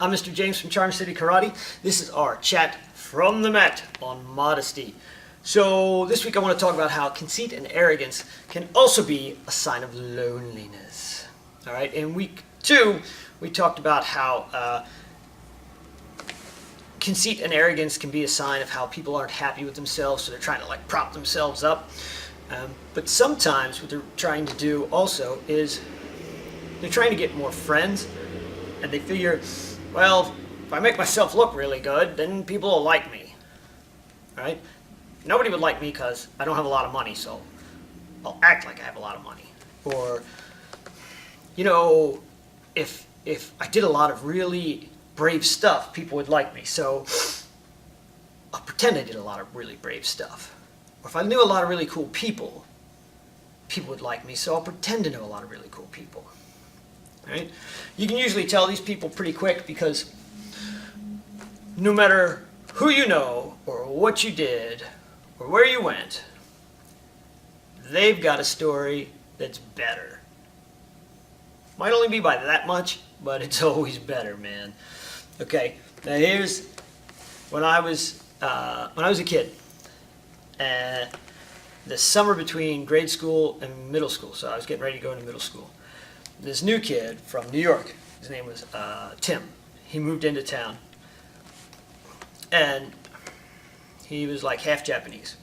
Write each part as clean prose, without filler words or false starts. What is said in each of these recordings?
I'm Mr. James from Charm City Karate. This is our chat from the mat on modesty. So this week I want to talk about how conceit and arrogance can also be a sign of loneliness. All right, in week 2 we talked about how conceit and arrogance can be a sign of how people aren't happy with themselves, so they're trying to like prop themselves up. But sometimes what they're trying to do also is they're trying to get more friends, and they figure, well, if I make myself look really good, then people will like me, right? Nobody would like me because I don't have a lot of money, so I'll act like I have a lot of money. Or, you know, if I did a lot of really brave stuff, people would like me, so I'll pretend I did a lot of really brave stuff. Or if I knew a lot of really cool people, people would like me, so I'll pretend to know a lot of really cool people. Right? You can usually tell these people pretty quick because no matter who you know or what you did or where you went, they've got a story that's better. Might only be by that much, but it's always better, man. Okay, now here's when I was a kid. The summer between grade school and middle school, so I was getting ready to go into middle school. This new kid from New York, his name was Tim. He moved into town, and he was like half Japanese.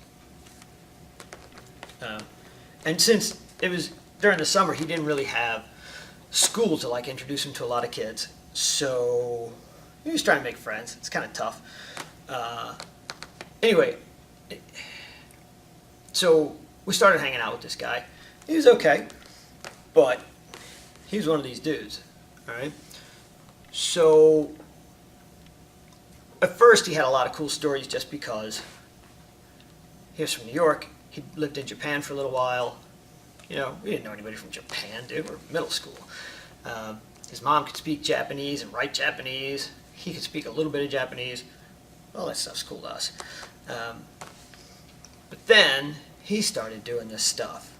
And since it was during the summer, he didn't really have school to like introduce him to a lot of kids, so he was trying to make friends. It's kind of tough. Anyway, so we started hanging out with this guy. He was okay, but he was one of these dudes, all right? So at first he had a lot of cool stories just because he was from New York. He lived in Japan for a little while. You know, we didn't know anybody from Japan, dude. We're middle school. His mom could speak Japanese and write Japanese. He could speak a little bit of Japanese. All that stuff's cool to us. But then he started doing this stuff,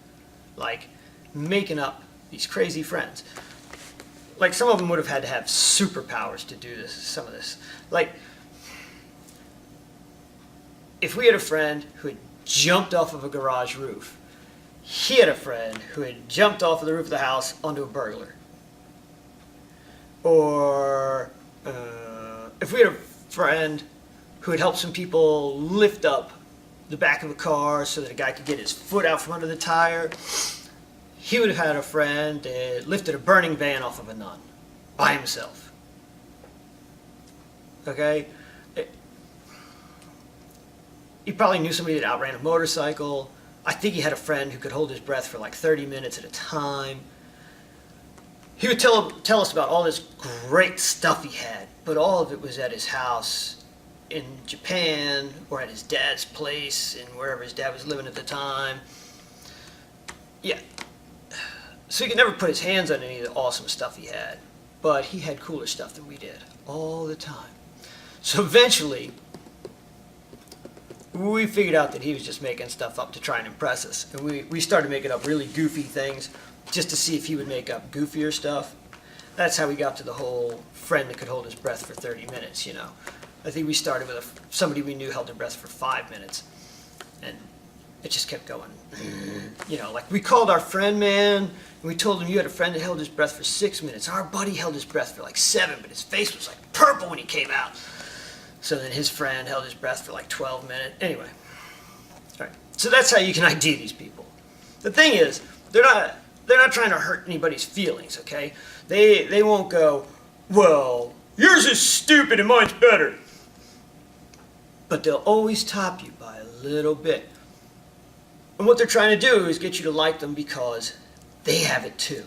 like making up these crazy friends. Like some of them would have had to have superpowers to do this. Some of this, like if we had a friend who had jumped off of a garage roof, he had a friend who had jumped off of the roof of the house onto a burglar. Or if we had a friend who had helped some people lift up the back of a car so that a guy could get his foot out from under the tire, he would have had a friend that lifted a burning van off of a nun by himself. Okay? He probably knew somebody that outran a motorcycle. I think he had a friend who could hold his breath for like 30 minutes at a time. He would tell us about all this great stuff he had, but all of it was at his house in Japan or at his dad's place and wherever his dad was living at the time. Yeah. So he could never put his hands on any of the awesome stuff he had, but he had cooler stuff than we did all the time. So eventually, we figured out that he was just making stuff up to try and impress us. And we started making up really goofy things just to see if he would make up goofier stuff. That's how we got to the whole friend that could hold his breath for 30 minutes, you know. I think we started with somebody we knew held their breath for 5 minutes. And it just kept going. You know, like we called our friend, man, and we told him you had a friend that held his breath for 6 minutes. Our buddy held his breath for like 7, but his face was like purple when he came out. So then his friend held his breath for like 12 minutes. Anyway. All right. So that's how you can ID these people. The thing is, they're not trying to hurt anybody's feelings, okay? They won't go, well, yours is stupid and mine's better. But they'll always top you by a little bit. And what they're trying to do is get you to like them because they have it too.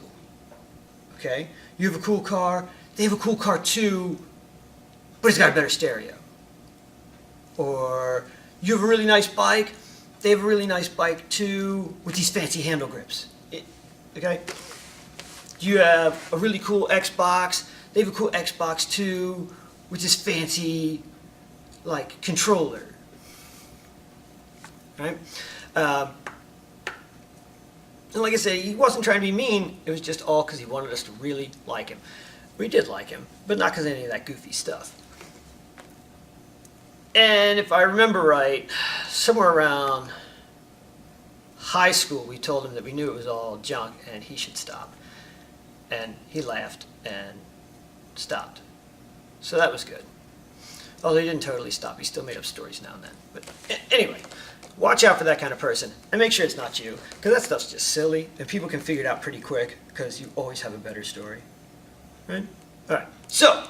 Okay? You have a cool car, they have a cool car too, but it's got a better stereo. Or you have a really nice bike, they have a really nice bike too with these fancy handle grips. Okay? You have a really cool Xbox, they have a cool Xbox too with this fancy like controller. Right? And like I said, he wasn't trying to be mean, it was just all because he wanted us to really like him. We did like him, but not because of any of that goofy stuff. And if I remember right, somewhere around high school, we told him that we knew it was all junk and he should stop. And he laughed and stopped. So that was good. Although he didn't totally stop. He still made up stories now and then. But anyway, watch out for that kind of person. And make sure it's not you. Because that stuff's just silly. And people can figure it out pretty quick. Because you always have a better story. Right? Alright. So,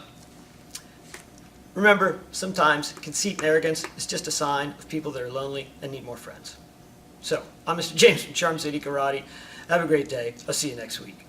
remember, sometimes conceit and arrogance is just a sign of people that are lonely and need more friends. So, I'm Mr. James from Charm City Karate. Have a great day. I'll see you next week.